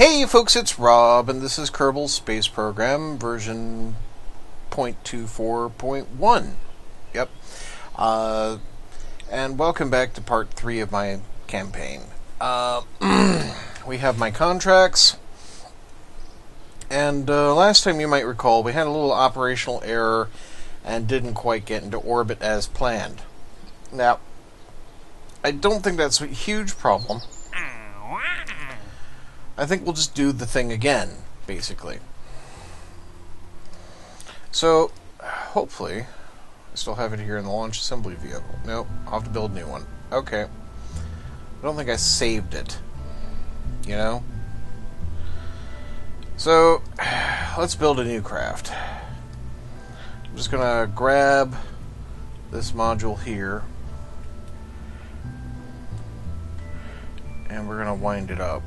Hey folks, it's Rob, and this is Kerbal Space Program, version 0.24.1. Yep. And welcome back to part 3 of my campaign. We have my contracts, and last time you might recall we had a little operational error and didn't quite get into orbit as planned. Now, I don't think that's a huge problem. I think we'll just do the thing again, basically. So, hopefully, I still have it here in the launch assembly vehicle. Nope, I'll have to build a new one. Okay. I don't think I saved it. You know? So, let's build a new craft. I'm just gonna grab this module here, and we're gonna wind it up.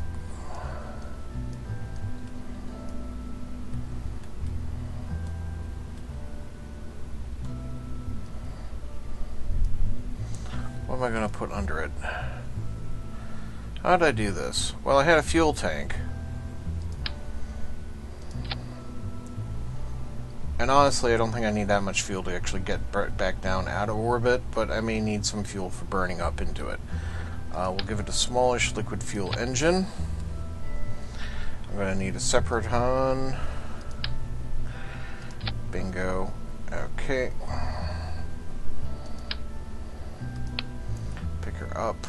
What am I going to put under it? How did I do this? Well, I had a fuel tank. And honestly, I don't think I need that much fuel to actually get back down out of orbit, but I may need some fuel for burning up into it. We'll give it a smallish liquid fuel engine. I'm going to need a separate HUN. Bingo. Okay. Up.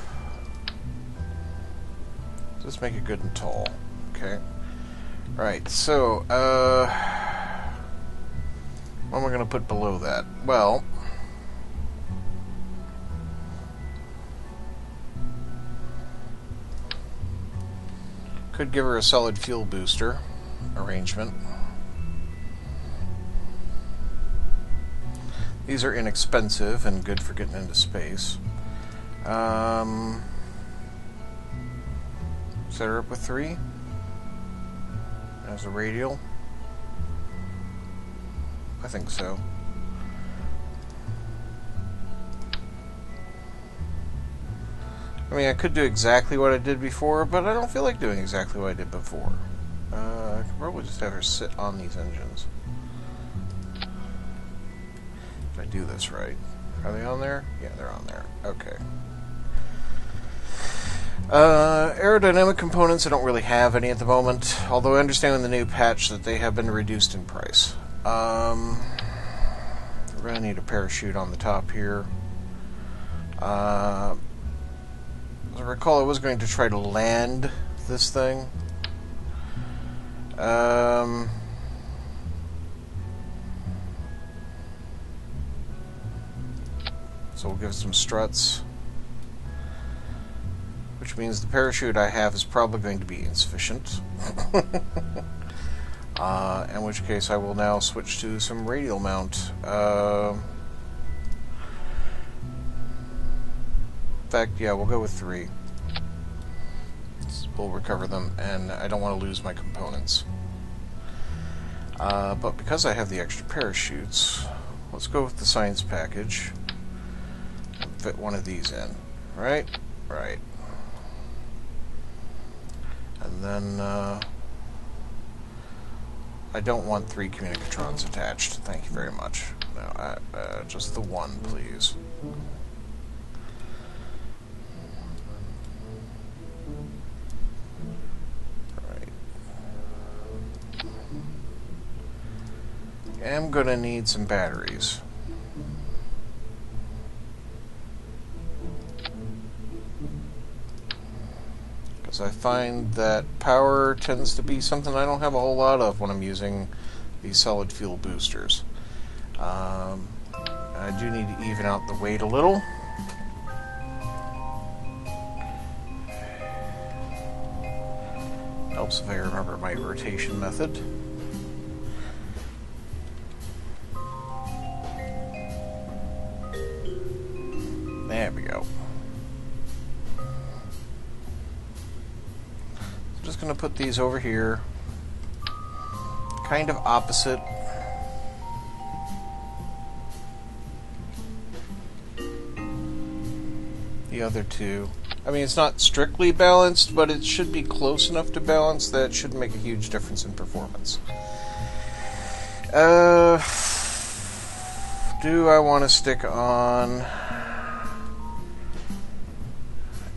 Just make it good and tall. Okay. Right, so, what am I going to put below that? Well, could give her a solid fuel booster arrangement. These are inexpensive and good for getting into space. Set her up with 3 as a radial. I think so. I mean, I could do exactly what I did before, but I don't feel like doing exactly what I did before. I could probably just have her sit on these engines. If I do this right. Are they on there? Yeah, they're on there. Okay. Aerodynamic components, I don't really have any at the moment, although I understand in the new patch that they have been reduced in price. We're going to need a parachute on the top here. As I recall, I was going to try to land this thing. So we'll give it some struts. Which means the parachute I have is probably going to be insufficient. In which case I will now switch to some radial mount. In fact, yeah, we'll go with 3. We'll recover them, and I don't want to lose my components. But because I have the extra parachutes, let's go with the science package and fit one of these in. Right? Right. And then, I don't want 3 communicatrons attached. Thank you very much. No, just the one, please. Right. I'm gonna need some batteries. I find that power tends to be something I don't have a whole lot of when I'm using these solid fuel boosters. I do need to even out the weight a little. Helps if I remember my rotation method. There we go. Just going to put these over here, kind of opposite the other two. I mean, it's not strictly balanced, but it should be close enough to balance that it shouldn't make a huge difference in performance. Do I want to stick on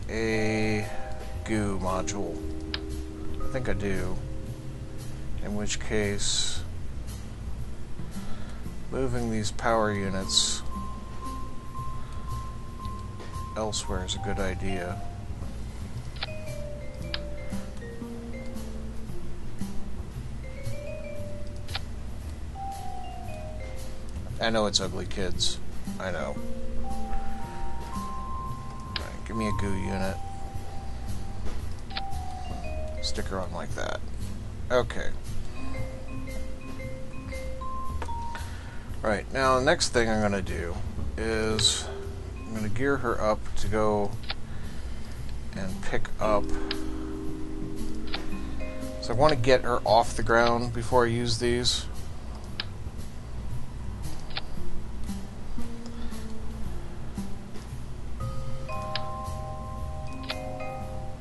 a goo module? I think I do. In which case, moving these power units elsewhere is a good idea. I know it's ugly, kids. I know. Alright, give me a goo unit. Stick her on like that. Okay. Right, now the next thing I'm going to do is I'm going to gear her up to go and pick up. So I want to get her off the ground before I use these.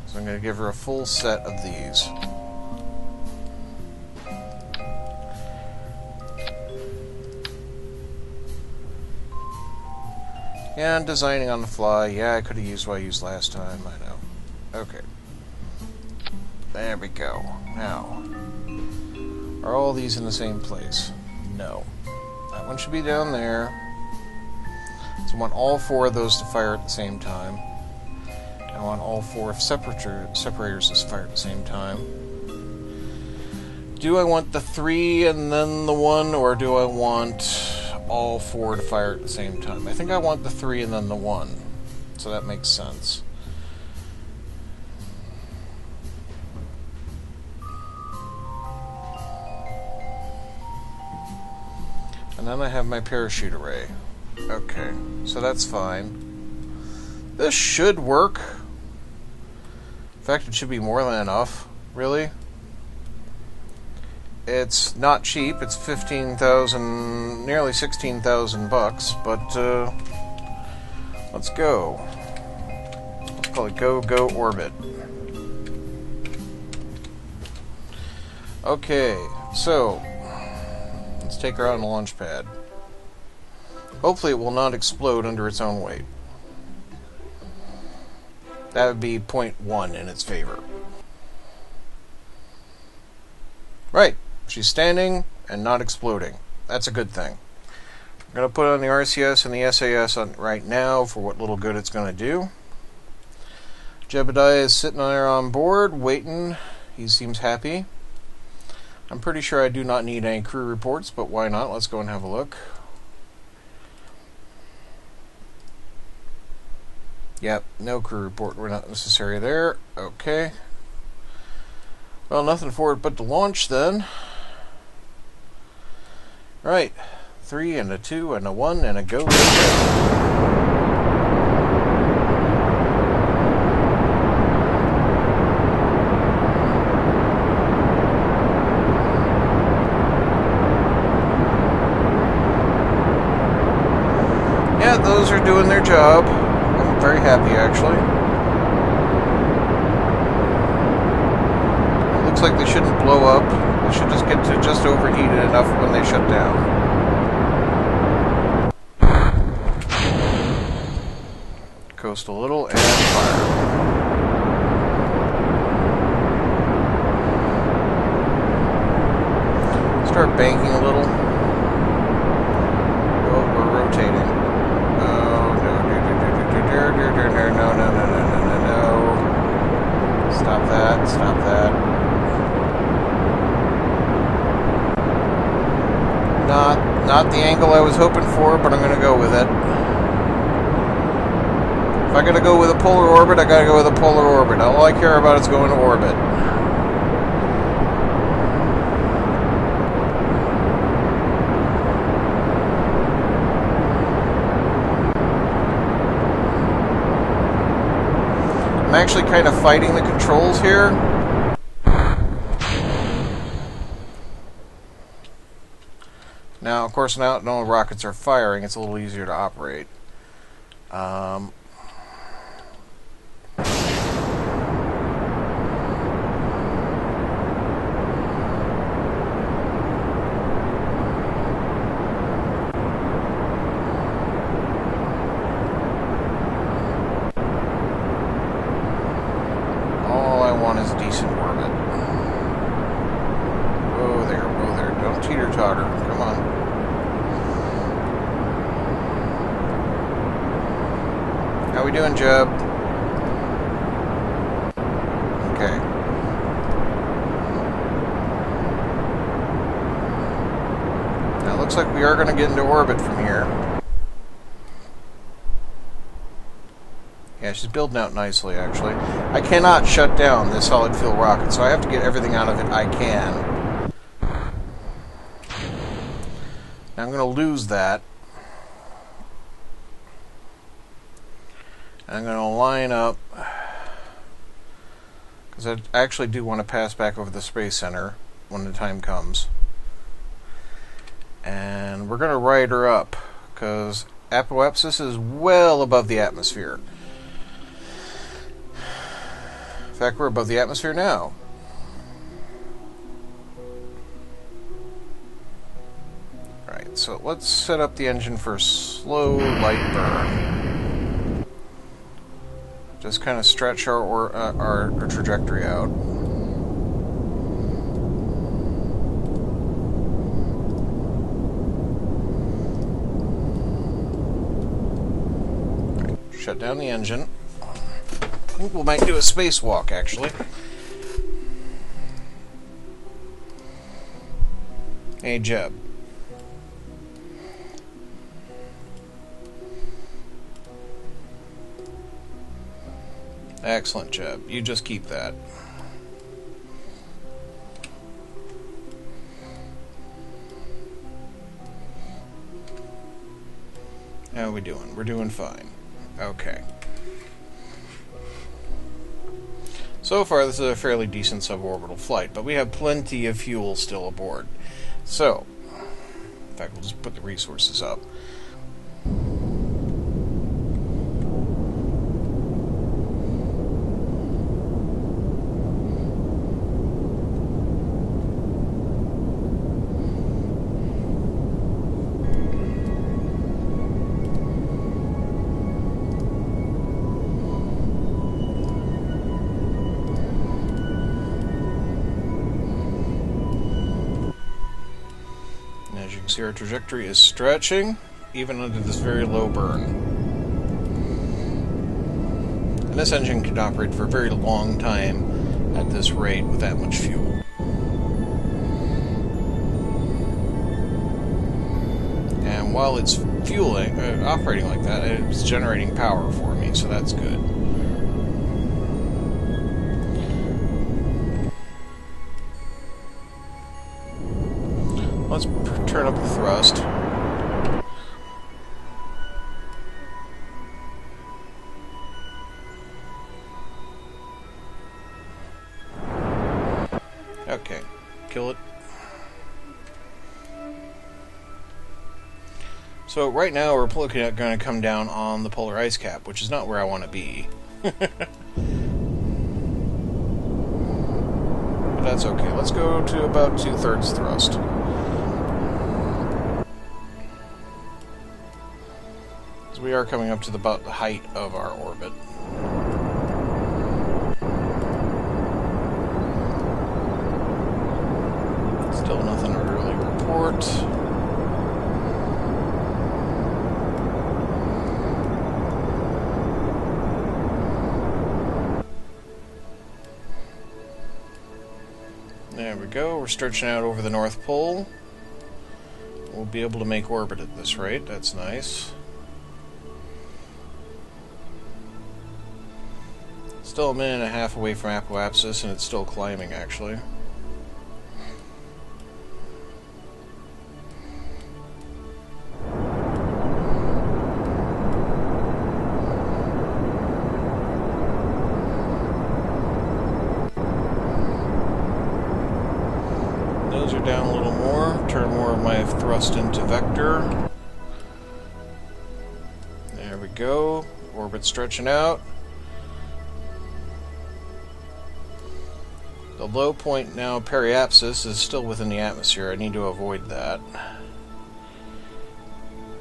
So I'm going to give her a full set of these. And designing on the fly. Yeah, I could have used what I used last time. I know. Okay. There we go. Now, are all these in the same place? No. That one should be down there. So I want all four of those to fire at the same time. I want all four separators to fire at the same time. Do I want the 3 and then the 1, or do I want all 4 to fire at the same time? I think I want the 3 and then the 1. So that makes sense. And then I have my parachute array. Okay, so that's fine. This should work. In fact, it should be more than enough, really. It's not cheap. It's 15,000, nearly 16,000 bucks, but let's go. Let's call it Go Orbit. Okay, so let's take her out on the launch pad. Hopefully it will not explode under its own weight. That would be 0.1 in its favor. Right, she's standing and not exploding. That's a good thing. I'm going to put on the RCS and the SAS on right now for what little good it's going to do. Jebediah is sitting there on board, waiting. He seems happy. I'm pretty sure I do not need any crew reports, but why not? Let's go and have a look. Yep, no crew report. We're not necessary there. Okay. Well, nothing for it but to launch then. Right. 3 and a 2 and a 1 and a go. Yeah, those are doing their job. I'm very happy, actually. It looks like they shouldn't blow up. They should just get to just overheated enough when they shut down. Coast a little and fire. Start banking a little. Oh, we're rotating. No. Stop that, stop that. Not the angle I was hoping for, but I'm going to go with it. If I got to go with a polar orbit, I got to go with a polar orbit. All I care about is going to orbit. I'm actually kind of fighting the controls here. Now, of course, now no rockets are firing, it's a little easier to operate. we doing, Jeb? Okay. Now it looks like we are going to get into orbit from here. Yeah, she's building out nicely, actually. I cannot shut down this solid fuel rocket, so I have to get everything out of it I can. Now I'm going to lose that. I'm going to line up, because I actually do want to pass back over the Space Center when the time comes. And we're going to ride her up, because apoapsis is well above the atmosphere. In fact, we're above the atmosphere now. Alright, so let's set up the engine for a slow, light burn. Just kind of stretch our trajectory out. Right, shut down the engine. I think we might do a spacewalk, actually. Hey, Jeb. Excellent, Jeb. You just keep that. How are we doing? We're doing fine. Okay. So far, this is a fairly decent suborbital flight, but we have plenty of fuel still aboard. So, in fact, we'll just put the resources up. As you can see, our trajectory is stretching, even under this very low burn. And this engine can operate for a very long time at this rate with that much fuel. And while it's operating like that, it's generating power for me, so that's good. Let's turn up the thrust. Okay, kill it. So right now we're looking at going to come down on the polar ice cap, which is not where I want to be. But that's okay. Let's go to about 2/3 thrust. We are coming up to about the height of our orbit. Still nothing to really report. There we go. We're stretching out over the North Pole. We'll be able to make orbit at this rate. That's nice. Still a minute and a half away from apoapsis, and it's still climbing, actually. Those are down a little more. Turn more of my thrust into vector. There we go. Orbit stretching out. The low point now, periapsis, is still within the atmosphere. I need to avoid that.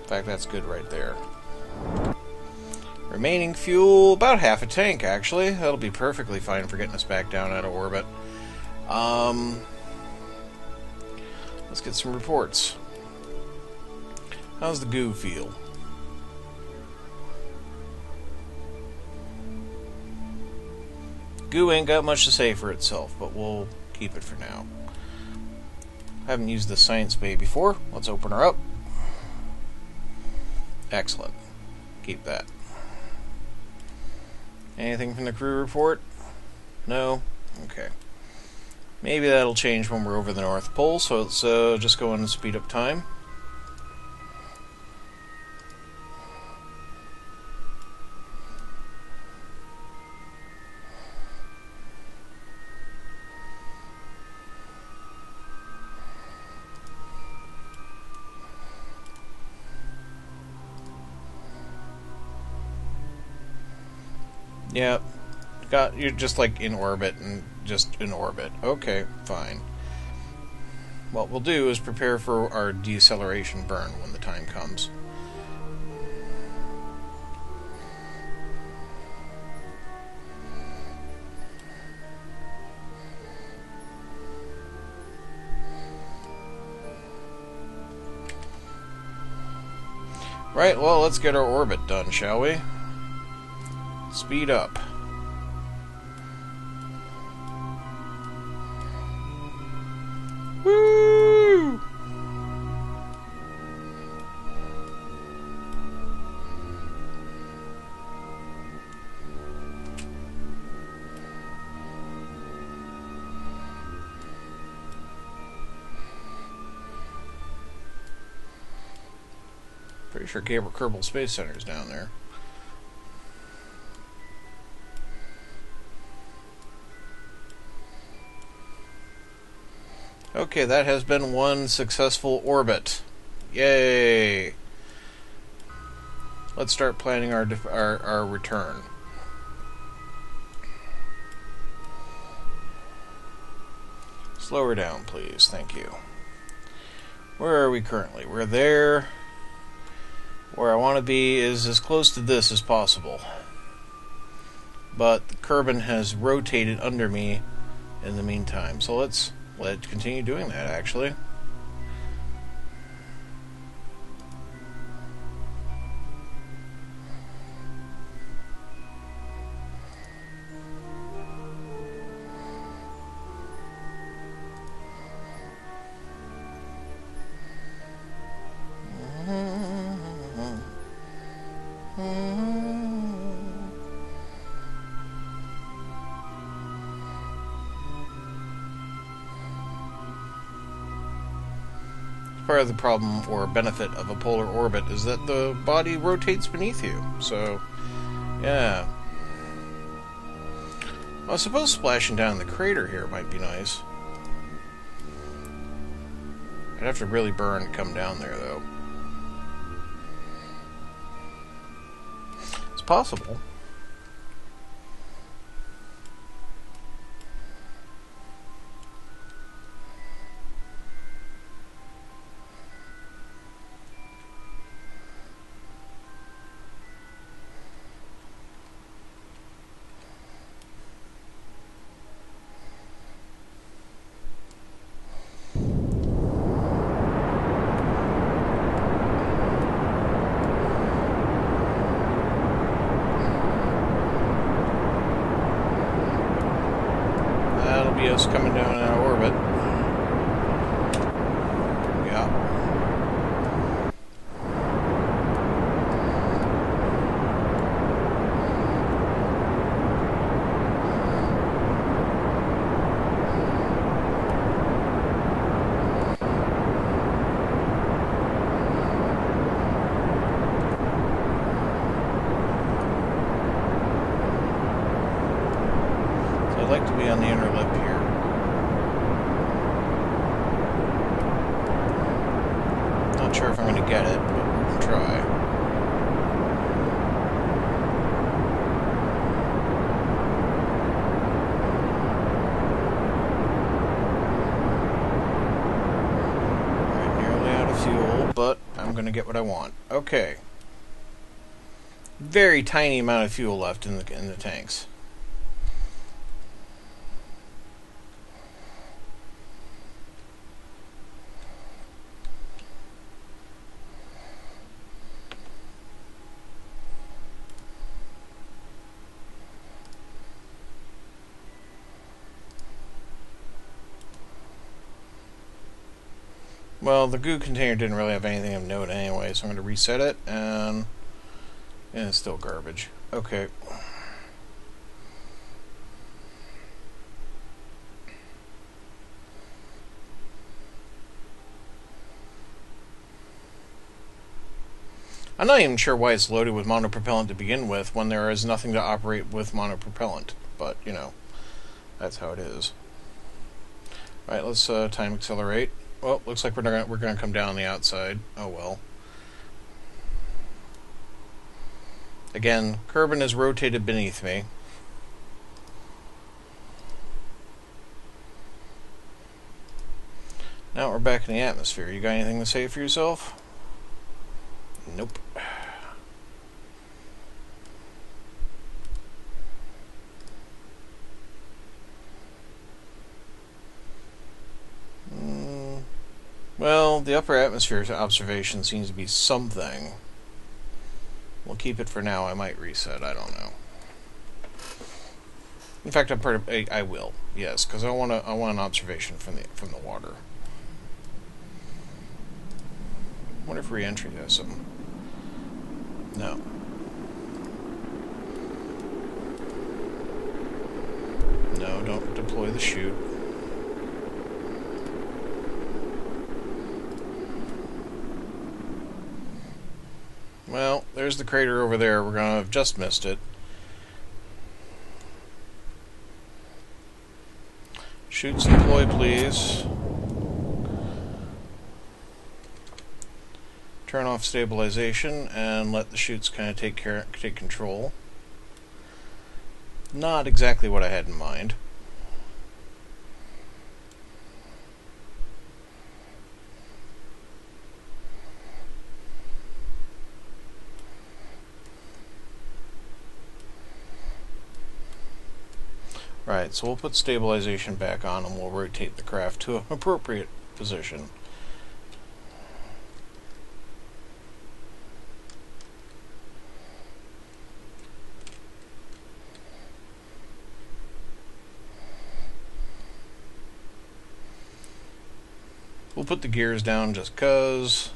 In fact, that's good right there. Remaining fuel, about half a tank, actually. That'll be perfectly fine for getting us back down out of orbit. Let's get some reports. How's the goo feel? Goo ain't got much to say for itself, but we'll keep it for now. I haven't used the science bay before. Let's open her up. Excellent. Keep that. Anything from the crew report? No? Okay. Maybe that'll change when we're over the North Pole, so let's just go and speed up time. Yep. You're just like in orbit and just in orbit. Okay, fine. What we'll do is prepare for our deceleration burn when the time comes. Right, well, let's get our orbit done, shall we? Speed up. Woo! Pretty sure Kerbal Space Center is down there. Okay, that has been one successful orbit. Yay! Let's start planning our return. Slow her down, please. Thank you. Where are we currently? We're there. Where I want to be is as close to this as possible. But the Kerbin has rotated under me in the meantime. So let's continue doing that, actually. Part of the problem or benefit of a polar orbit is that the body rotates beneath you. So, yeah. Well, I suppose splashing down the crater here might be nice. I'd have to really burn to come down there, though. It's possible. Us coming down in our orbit. Yeah. So I'd like to be on the inner lip here. Not sure if I'm going to get it, but we can try. Right, nearly out of fuel, but I'm going to get what I want. Okay. Very tiny amount of fuel left in the tanks. Well, the goo container didn't really have anything of note anyway, so I'm going to reset it, and it's still garbage. Okay. I'm not even sure why it's loaded with monopropellant to begin with when there is nothing to operate with monopropellant, but, you know, that's how it is. Alright, let's time accelerate. Well, looks like we're gonna come down the outside. Oh well. Again, Kerbin is rotated beneath me. Now we're back in the atmosphere. You got anything to say for yourself? Nope. Well, the upper atmosphere observation seems to be something. We'll keep it for now. I might reset. I don't know. In fact, I will. Yes, because I want an observation from the water. I wonder if re-entry has something. No. No, don't deploy the chute. Well, there's the crater over there. We're gonna have just missed it. Chutes deploy, please. Turn off stabilization and let the chutes kind of take control. Not exactly what I had in mind. Right, so we'll put stabilization back on and we'll rotate the craft to an appropriate position. We'll put the gears down just 'cause.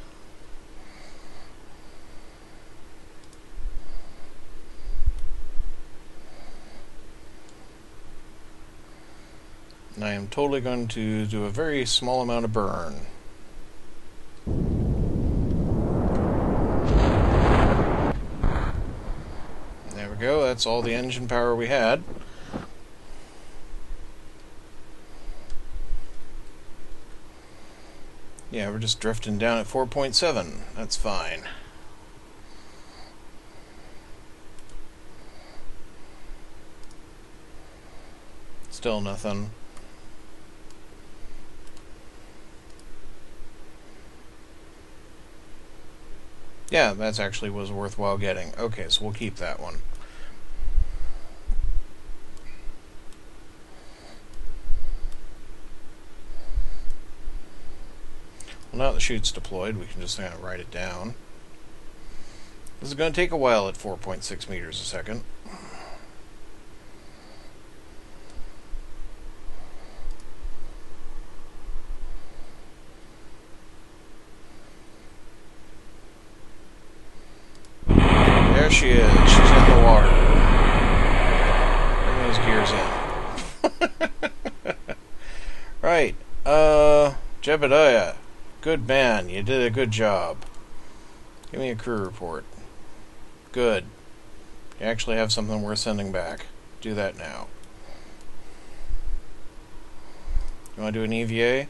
And I am totally going to do a very small amount of burn. There we go, that's all the engine power we had. Yeah, we're just drifting down at 4.7. That's fine. Still nothing. Yeah, that's actually was worthwhile getting. Okay, so we'll keep that one. Well, now the chute's deployed, we can just kind of write it down. This is going to take a while at 4.6 meters a second. There she is. She's in the water. Bring those gears in. Right. Jebediah. Good man. You did a good job. Give me a crew report. Good. You actually have something worth sending back. Do that now. You want to do an EVA?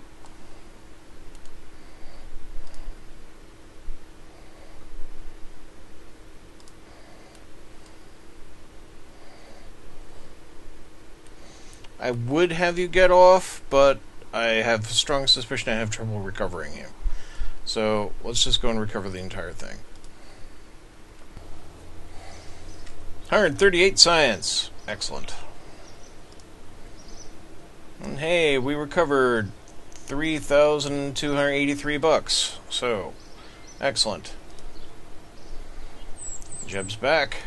I would have you get off, but I have a strong suspicion I have trouble recovering you. So let's just go and recover the entire thing. 138 science. Excellent. And hey, we recovered 3,283 bucks. So, excellent. Jeb's back.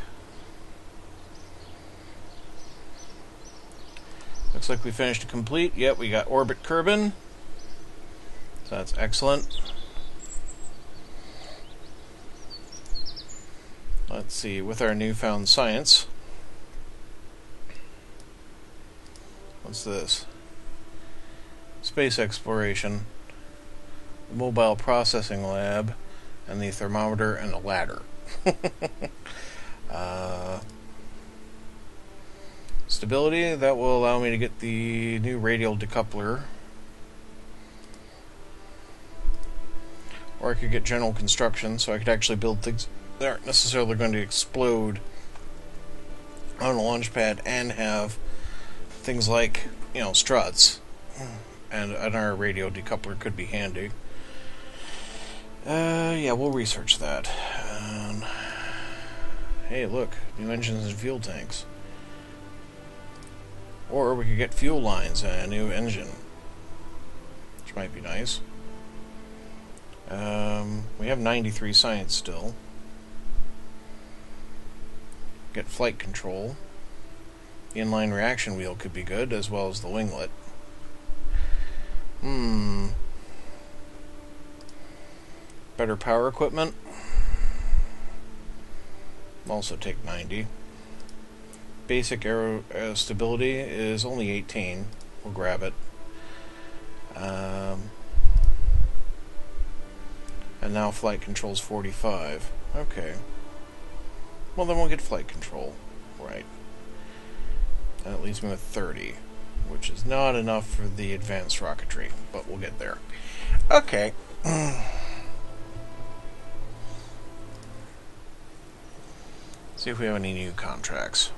Looks like we finished a complete. Yep, we got orbit Kerbin. So that's excellent. Let's see, with our newfound science, what's this? Space exploration, the mobile processing lab, and the thermometer and a ladder. Stability, that will allow me to get the new radial decoupler. Or I could get general construction, so I could actually build things that aren't necessarily going to explode on a launch pad and have things like, you know, struts. And our radio decoupler could be handy. Yeah, we'll research that. Hey, look, new engines and fuel tanks. Or we could get fuel lines and a new engine, which might be nice. We have 93 science still. Get flight control. The inline reaction wheel could be good, as well as the winglet. Better power equipment. Also take 90. Basic aero stability is only 18. We'll grab it. And now flight control's 45. Okay. Well, then we'll get flight control. Right. That leaves me with 30, which is not enough for the advanced rocketry, but we'll get there. Okay. See if we have any new contracts.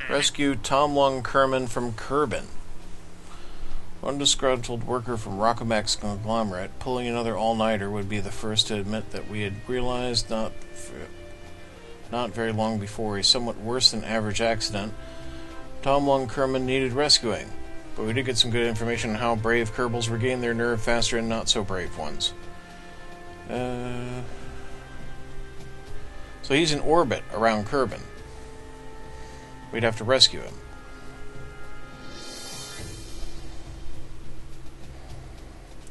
Rescue Tom Long Kerman from Kerbin. One disgruntled worker from Rockamak's conglomerate pulling another all-nighter would be the first to admit that we had realized not very long before a somewhat worse than average accident, Tom Long Kerman needed rescuing. But we did get some good information on how brave Kerbals regain their nerve faster than not so brave ones. So he's in orbit around Kerbin. We'd have to rescue him.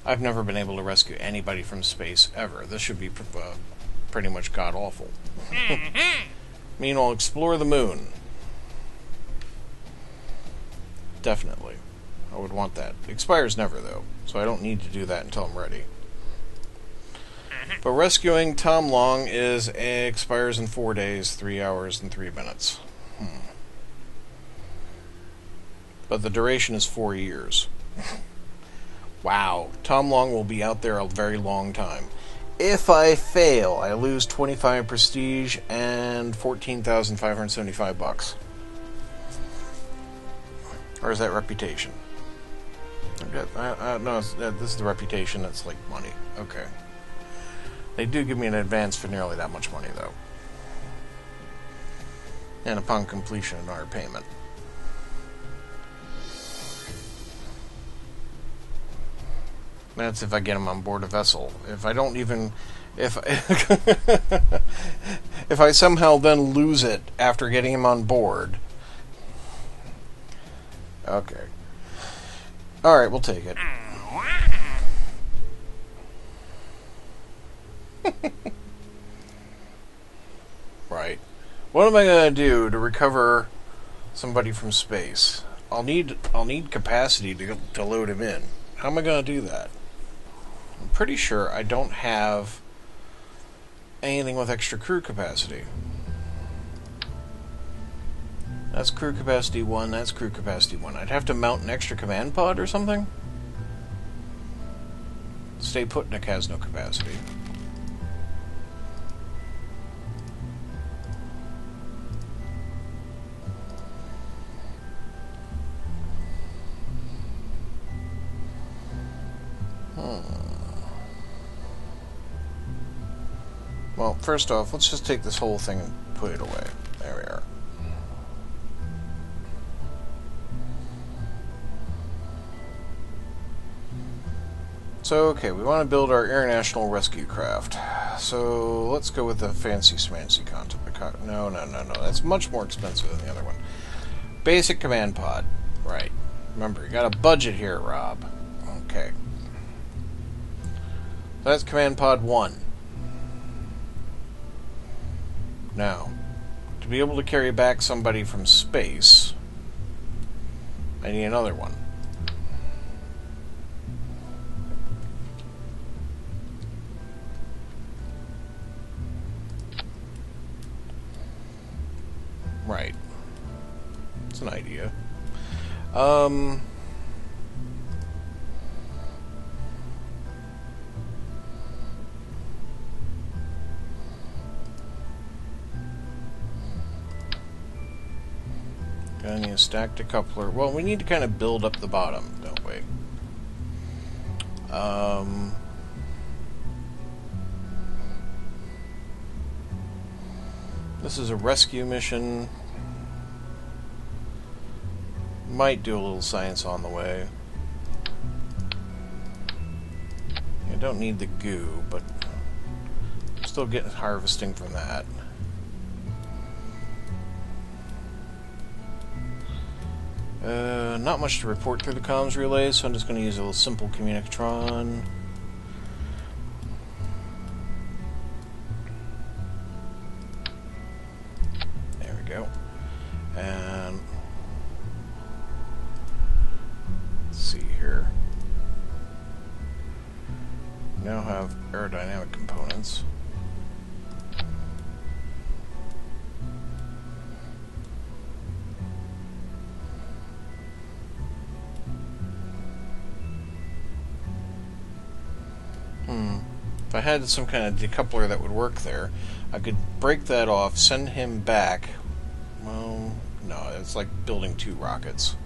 I've never been able to rescue anybody from space, ever. This should be pretty much god-awful. Meanwhile, explore the moon. Definitely. I would want that. It expires never, though, so I don't need to do that until I'm ready. But rescuing Tom Long expires in 4 days, 3 hours, and 3 minutes. But the duration is 4 years. Wow. Tom Long will be out there a very long time. If I fail, I lose 25 prestige and 14,575 bucks. Or is that reputation? No, this is the reputation. That's like money. Okay. They do give me an advance for nearly that much money, though. And upon completion, another payment. That's if I get him on board a vessel. If I don't even... If I somehow then lose it after getting him on board... Okay. Alright, we'll take it. Right. What am I going to do to recover somebody from space? I'll need capacity to load him in. How am I going to do that? I'm pretty sure I don't have anything with extra crew capacity. That's crew capacity 1, that's crew capacity 1. I'd have to mount an extra command pod or something? Stay Putnik has no capacity. Well, first off, let's just take this whole thing and put it away. There we are. So, okay, we want to build our international rescue craft. So, let's go with the fancy smancy concept. No, that's much more expensive than the other one. Basic command pod. Right. Remember, you got a budget here, Rob. Okay. That's command pod 1. Now, to be able to carry back somebody from space, I need another one. Right. It's an idea. Gonna need a stacked decoupler. Well, we need to kind of build up the bottom, don't we? This is a rescue mission. Might do a little science on the way. I don't need the goo, but I'm still getting harvesting from that. Not much to report through the comms relay, so I'm just going to use a little simple communicatron. There we go. And let's see here. Now have aerodynamic components. If I had some kind of decoupler that would work there, I could break that off, send him back. Well, no, it's like building 2 rockets.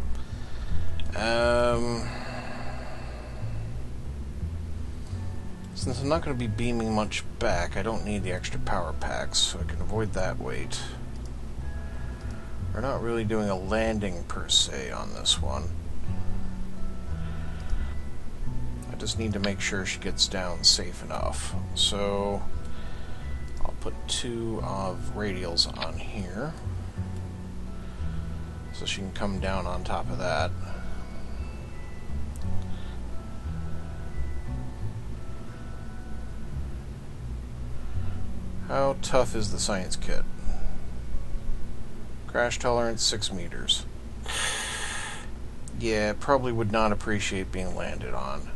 Since I'm not going to be beaming much back, I don't need the extra power packs, so I can avoid that weight. We're not really doing a landing per se on this one. I just need to make sure she gets down safe enough. So I'll put 2 of radials on here so she can come down on top of that. How tough is the science kit? Crash tolerance 6 meters. Yeah, probably would not appreciate being landed on.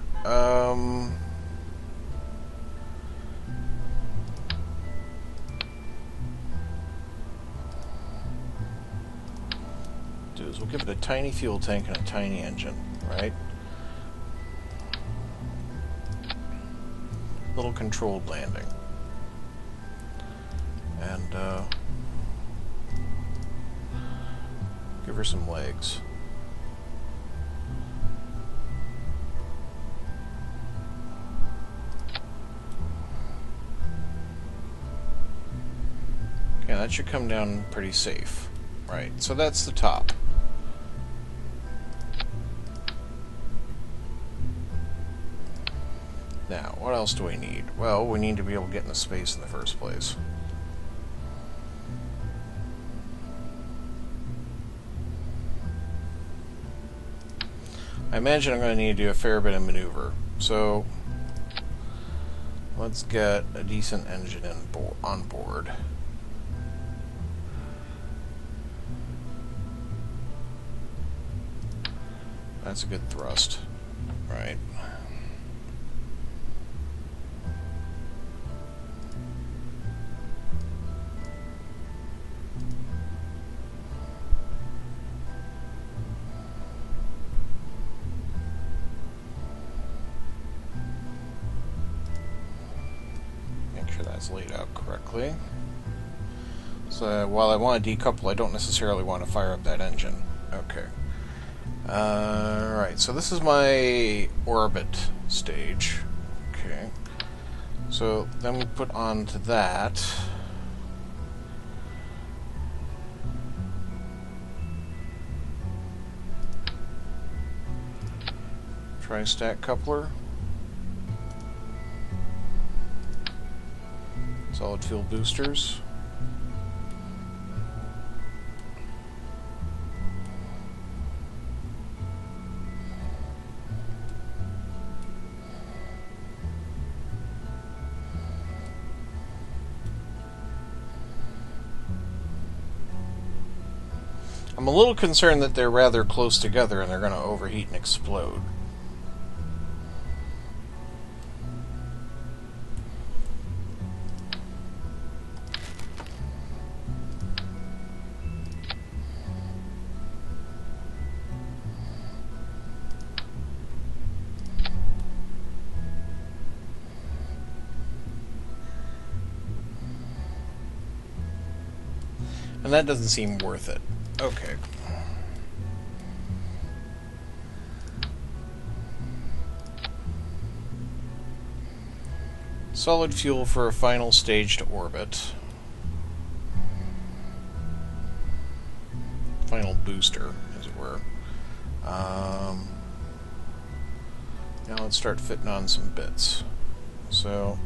We'll give it a tiny fuel tank and a tiny engine, right? Little controlled landing. And give her some legs. Okay, that should come down pretty safe. Right, so that's the top. Now, what else do we need? Well, we need to be able to get into space in the first place. I imagine I'm going to need to do a fair bit of maneuver. So, let's get a decent engine on board. That's a good thrust, right? That's laid out correctly. So while I want to decouple, I don't necessarily want to fire up that engine. Okay. Alright, so this is my orbit stage. Okay. So then we put onto that tri-stack coupler. Solid fuel boosters. I'm a little concerned that they're rather close together and they're going to overheat and explode. And that doesn't seem worth it. Okay. Solid fuel for a final stage to orbit. Final booster, as it were. Now let's start fitting on some bits. So...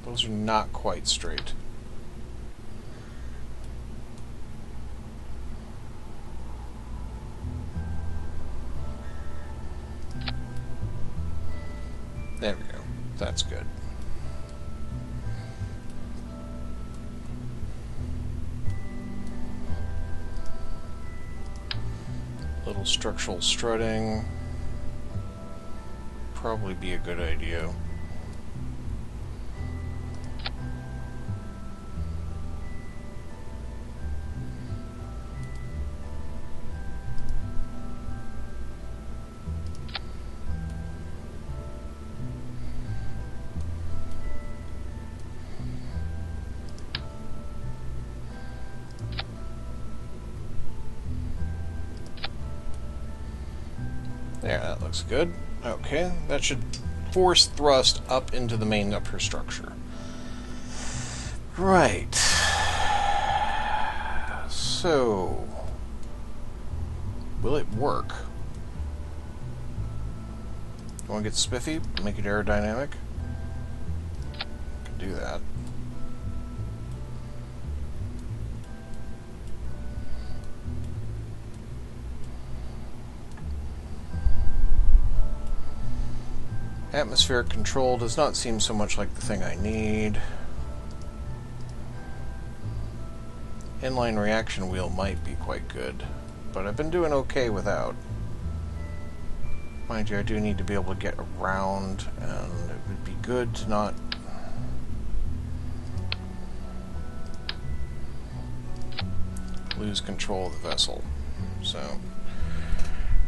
those are not quite straight. There we go. That's good. Little structural strutting. Probably be a good idea. There, that looks good. Okay, that should force thrust up into the main upper structure. Right. So, will it work? You want to get spiffy? Make it aerodynamic? Can do that. Atmospheric control does not seem so much like the thing I need. Inline reaction wheel might be quite good, but I've been doing okay without. Mind you, I do need to be able to get around, and it would be good to not... lose control of the vessel. So,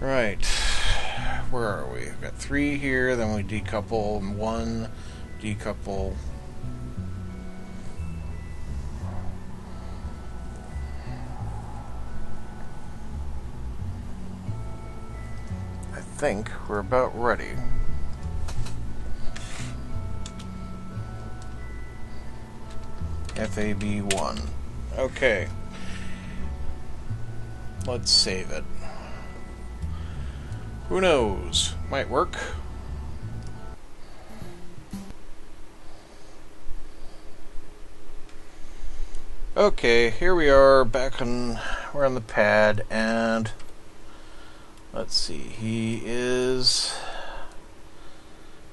right. Where are we? We've got 3 here, then we decouple, 1, decouple. I think we're about ready. FAB1. Okay. Let's save it. Who knows? Might work. Okay, here we are, we're on the pad, and let's see,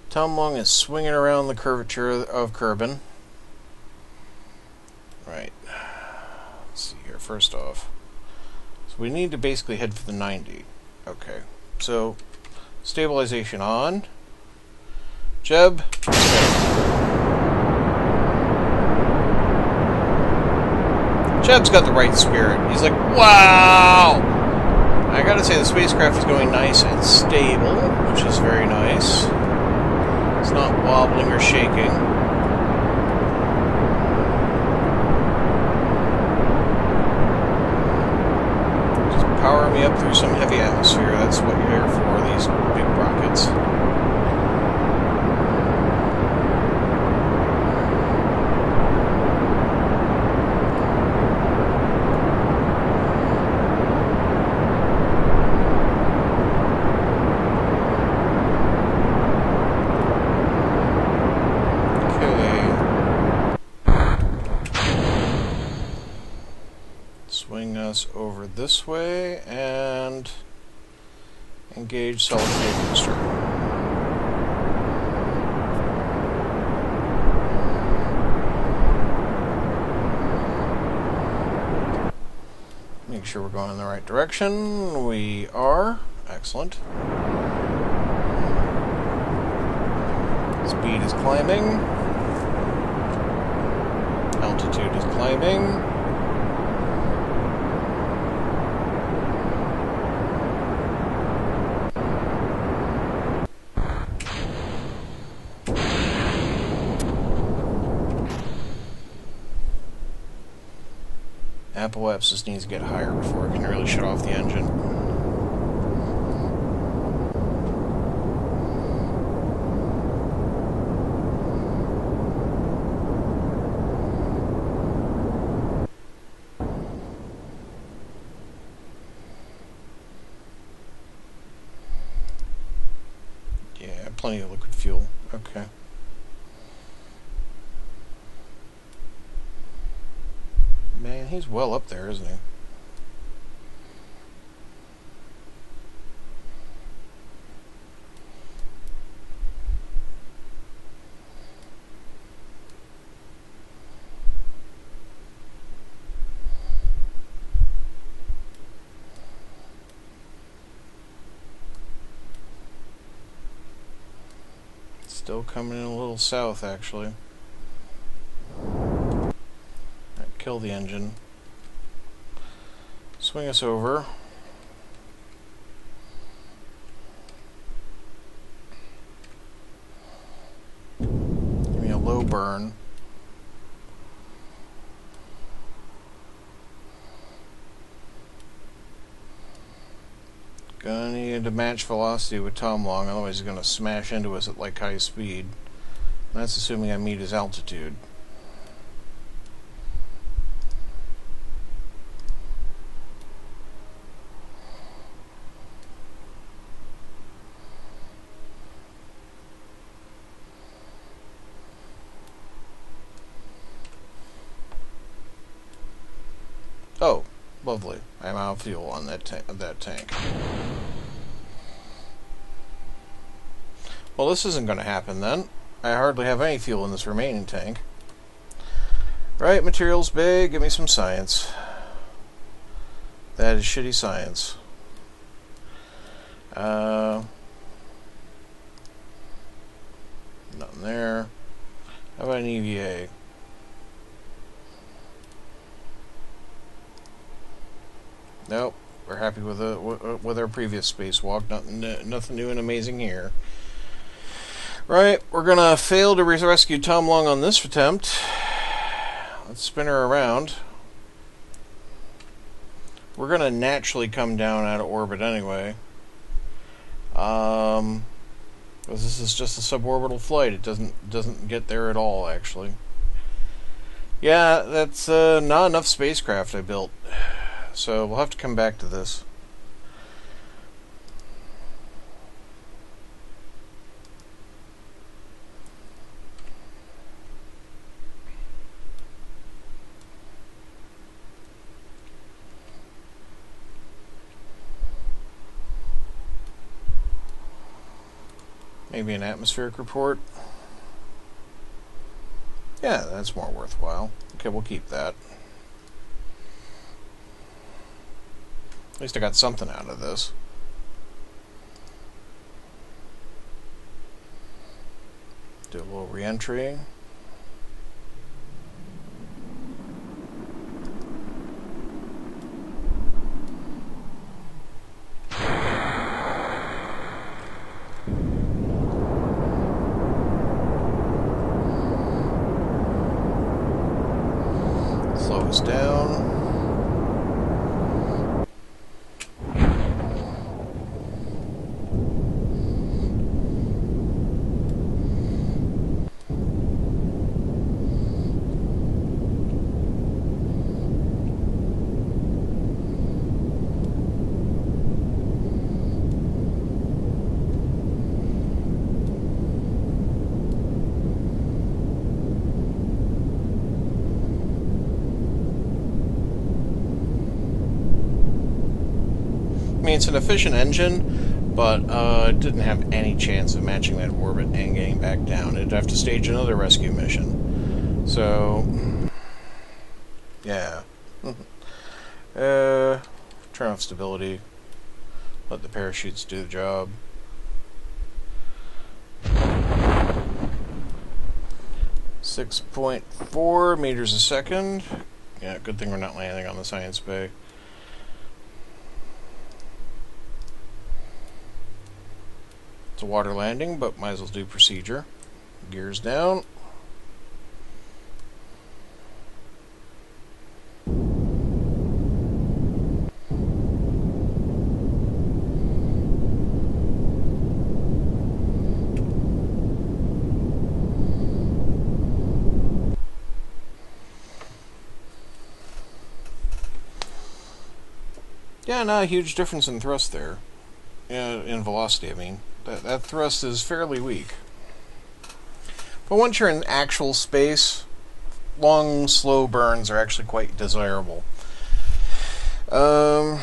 Tom Long is swinging around the curvature of Kerbin. Right. Let's see here, first off. So we need to basically head for the 90. Okay. So, stabilization on. Jeb. Jeb's got the right spirit. He's like, wow! I gotta say, the spacecraft is going nice and stable, which is very nice. It's not wobbling or shaking. Power me up through some heavy atmosphere. That's what you're here for, these big rockets. Swing us over this way, and Engage solid state booster. Make sure we're going in the right direction. We are. Excellent. Speed is climbing. Altitude is climbing. Apoapsis needs to get higher before it can really shut off the engine. Yeah, plenty of liquid fuel. Okay. Man, he's well up there, isn't he? Still coming in a little south, actually. Kill the engine. Swing us over. Give me a low burn. Gonna need to match velocity with Tom Long, otherwise he's gonna smash into us at like high speed. That's assuming I meet his altitude. Oh, lovely. I'm out of fuel on that tank. Well, this isn't going to happen then. I hardly have any fuel in this remaining tank. Right, materials bay, give me some science. That is shitty science. Nothing there. How about an EVA? Nope, we're happy with our previous spacewalk. Nothing new and amazing here. Right, we're gonna fail to rescue Tom Long on this attempt. Let's spin her around. We're gonna naturally come down out of orbit anyway. Because this is just a suborbital flight. It doesn't get there at all, actually. Yeah, that's not enough spacecraft I built. So we'll have to come back to this. Maybe an atmospheric report. Yeah, that's more worthwhile. Okay, we'll keep that. At least I got something out of this. Do a little re-entry. Slow us down. I mean, it's an efficient engine, but it didn't have any chance of matching that orbit and getting back down. It'd have to stage another rescue mission. So, yeah. Turn off stability. Let the parachutes do the job. .4 meters a second. Yeah, good thing we're not landing on the science bay. It's a water landing, but might as well do procedure. Gears down. Yeah, not a huge difference in thrust there. In velocity, I mean. That thrust is fairly weak. But once you're in actual space, long, slow burns are actually quite desirable. Come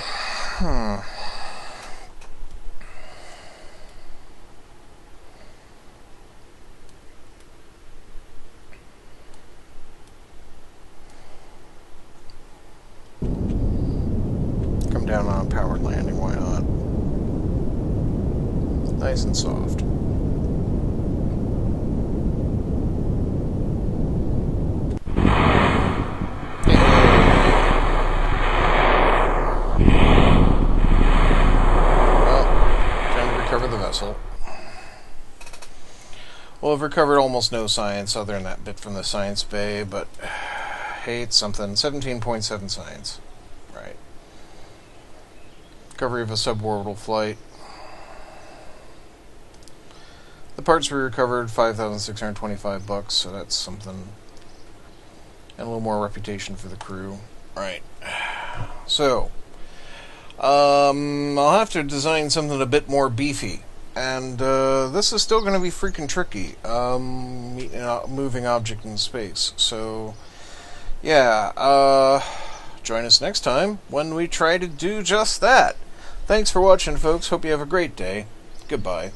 down on a powered landing, why not? Nice and soft. The vessel. Well, I've recovered almost no science other than that bit from the science bay, but hey, it's something. 17.7 science. Right. Recovery of a suborbital flight. The parts we recovered, $5,625, so that's something. And a little more reputation for the crew. Right. So, I'll have to design something a bit more beefy. And this is still going to be freaking tricky, moving object in space. So, yeah, join us next time when we try to do just that. Thanks for watching, folks. Hope you have a great day. Goodbye.